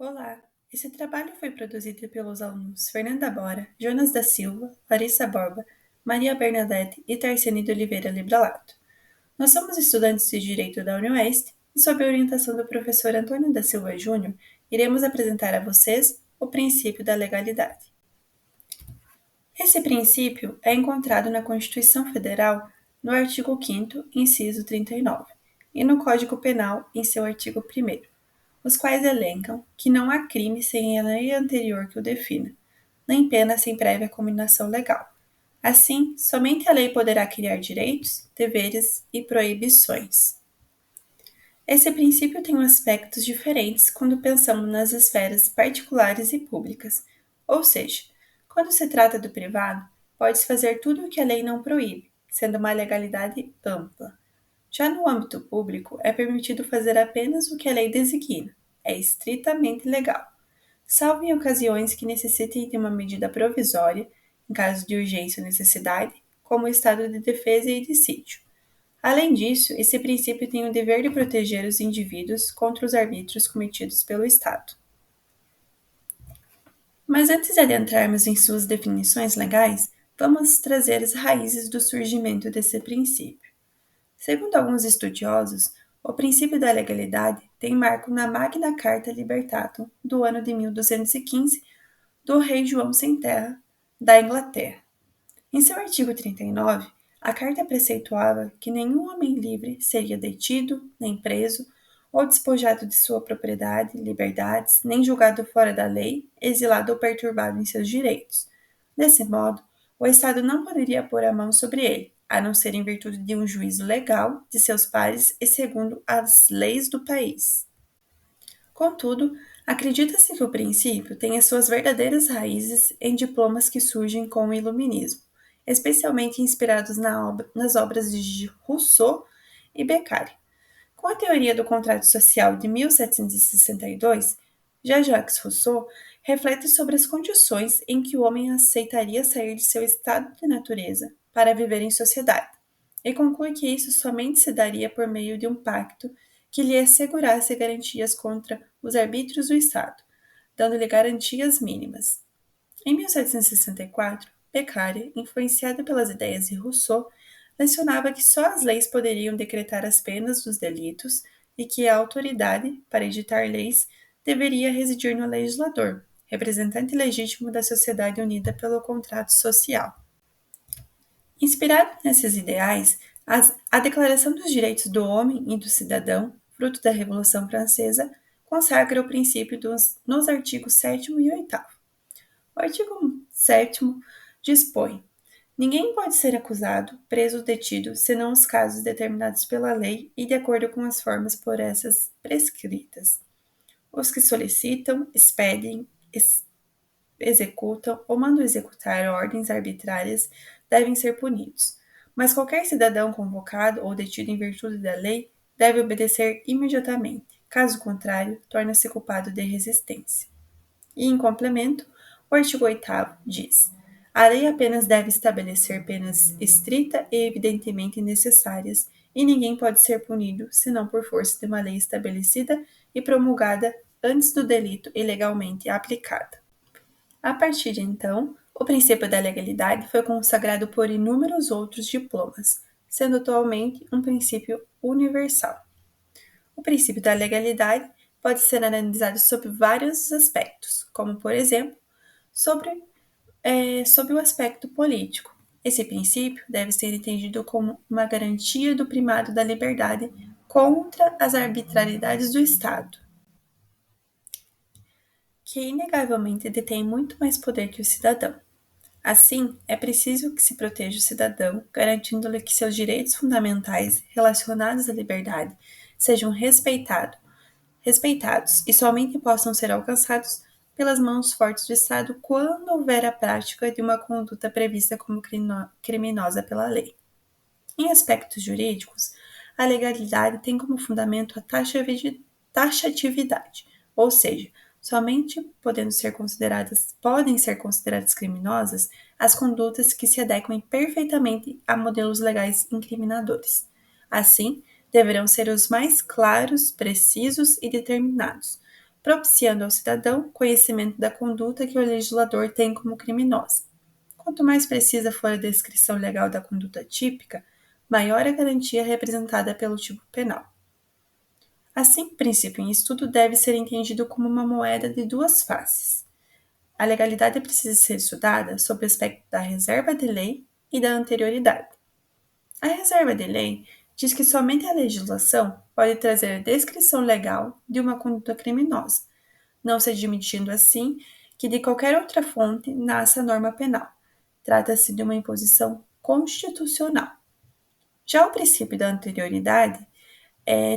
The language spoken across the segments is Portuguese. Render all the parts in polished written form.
Olá! Esse trabalho foi produzido pelos alunos Fernanda Bora, Jonas da Silva, Larissa Borba, Maria Bernadette e Tarciane de Oliveira Libralato. Nós somos estudantes de Direito da UniOeste e, sob a orientação do professor Antônio da Silva Júnior, iremos apresentar a vocês o princípio da legalidade. Esse princípio é encontrado na Constituição Federal no artigo 5º, inciso 39, e no Código Penal em seu artigo 1º, os quais elencam que não há crime sem a lei anterior que o defina, nem pena sem prévia combinação legal. Assim, somente a lei poderá criar direitos, deveres e proibições. Esse princípio tem aspectos diferentes quando pensamos nas esferas particulares e públicas, ou seja, quando se trata do privado, pode-se fazer tudo o que a lei não proíbe, sendo uma legalidade ampla. Já no âmbito público, é permitido fazer apenas o que a lei designa, é estritamente legal, salvo em ocasiões que necessitem de uma medida provisória, em caso de urgência ou necessidade, como o estado de defesa e de sítio. Além disso, esse princípio tem o dever de proteger os indivíduos contra os arbítrios cometidos pelo Estado. Mas antes de adentrarmos em suas definições legais, vamos trazer as raízes do surgimento desse princípio. Segundo alguns estudiosos, o princípio da legalidade tem marco na Magna Carta Libertatum do ano de 1215 do rei João Sem Terra, da Inglaterra. Em seu artigo 39, a carta preceituava que nenhum homem livre seria detido, nem preso, ou despojado de sua propriedade, liberdades, nem julgado fora da lei, exilado ou perturbado em seus direitos. Desse modo, o Estado não poderia pôr a mão sobre ele, a não ser em virtude de um juízo legal de seus pares e segundo as leis do país. Contudo, acredita-se que o princípio tenha suas verdadeiras raízes em diplomas que surgem com o Iluminismo, especialmente inspirados nas obras de Rousseau e Beccaria. Com a teoria do contrato social de 1762, Jean-Jacques Rousseau reflete sobre as condições em que o homem aceitaria sair de seu estado de natureza para viver em sociedade, e conclui que isso somente se daria por meio de um pacto que lhe assegurasse garantias contra os arbítrios do Estado, dando-lhe garantias mínimas. Em 1764, Beccaria, influenciado pelas ideias de Rousseau, lecionava que só as leis poderiam decretar as penas dos delitos e que a autoridade, para editar leis, deveria residir no legislador, representante legítimo da sociedade unida pelo contrato social. Inspirado nesses ideais, a Declaração dos Direitos do Homem e do Cidadão, fruto da Revolução Francesa, consagra o princípio nos artigos 7º e 8º. O artigo 7º dispõe: ninguém pode ser acusado, preso ou detido, senão os casos determinados pela lei e de acordo com as formas por essas prescritas. Os que solicitam, expedem, executam ou mandam executar ordens arbitrárias devem ser punidos, mas qualquer cidadão convocado ou detido em virtude da lei deve obedecer imediatamente, caso contrário, torna-se culpado de resistência. E, em complemento, o artigo 8º diz: a lei apenas deve estabelecer penas estrita e evidentemente necessárias, e ninguém pode ser punido senão por força de uma lei estabelecida e promulgada antes do delito e legalmente aplicada. A partir de então, o princípio da legalidade foi consagrado por inúmeros outros diplomas, sendo atualmente um princípio universal. O princípio da legalidade pode ser analisado sob vários aspectos, como, por exemplo, sob o aspecto político. Esse princípio deve ser entendido como uma garantia do primado da liberdade contra as arbitrariedades do Estado, que inegavelmente detém muito mais poder que o cidadão. Assim, é preciso que se proteja o cidadão, garantindo-lhe que seus direitos fundamentais relacionados à liberdade sejam respeitados e somente possam ser alcançados pelas mãos fortes do Estado quando houver a prática de uma conduta prevista como criminosa pela lei. Em aspectos jurídicos, a legalidade tem como fundamento a taxatividade, ou seja, somente podem ser consideradas criminosas as condutas que se adequem perfeitamente a modelos legais incriminadores. Assim, deverão ser os mais claros, precisos e determinados, propiciando ao cidadão conhecimento da conduta que o legislador tem como criminosa. Quanto mais precisa for a descrição legal da conduta típica, maior a garantia representada pelo tipo penal. Assim, o princípio em estudo deve ser entendido como uma moeda de duas faces. A legalidade precisa ser estudada sob o aspecto da reserva de lei e da anterioridade. A reserva de lei diz que somente a legislação pode trazer a descrição legal de uma conduta criminosa, não se admitindo assim que de qualquer outra fonte nasça a norma penal. Trata-se de uma imposição constitucional. Já o princípio da anterioridade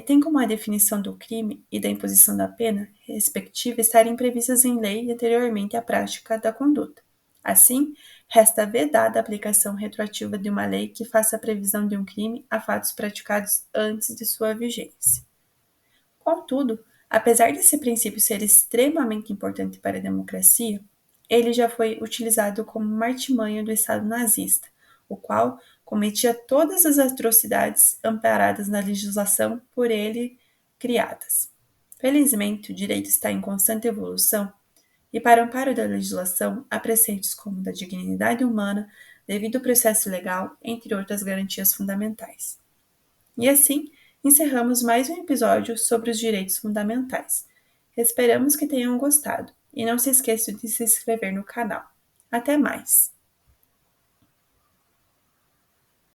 tem como a definição do crime e da imposição da pena respectiva estarem previstas em lei anteriormente à prática da conduta. Assim, resta vedada a aplicação retroativa de uma lei que faça a previsão de um crime a fatos praticados antes de sua vigência. Contudo, apesar desse princípio ser extremamente importante para a democracia, ele já foi utilizado como uma artimanha do Estado nazista, o qual cometia todas as atrocidades amparadas na legislação por ele criadas. Felizmente, o direito está em constante evolução e, para amparo da legislação, há preceitos como da dignidade humana, devido processo legal, entre outras garantias fundamentais. E assim, encerramos mais um episódio sobre os direitos fundamentais. Esperamos que tenham gostado e não se esqueça de se inscrever no canal. Até mais!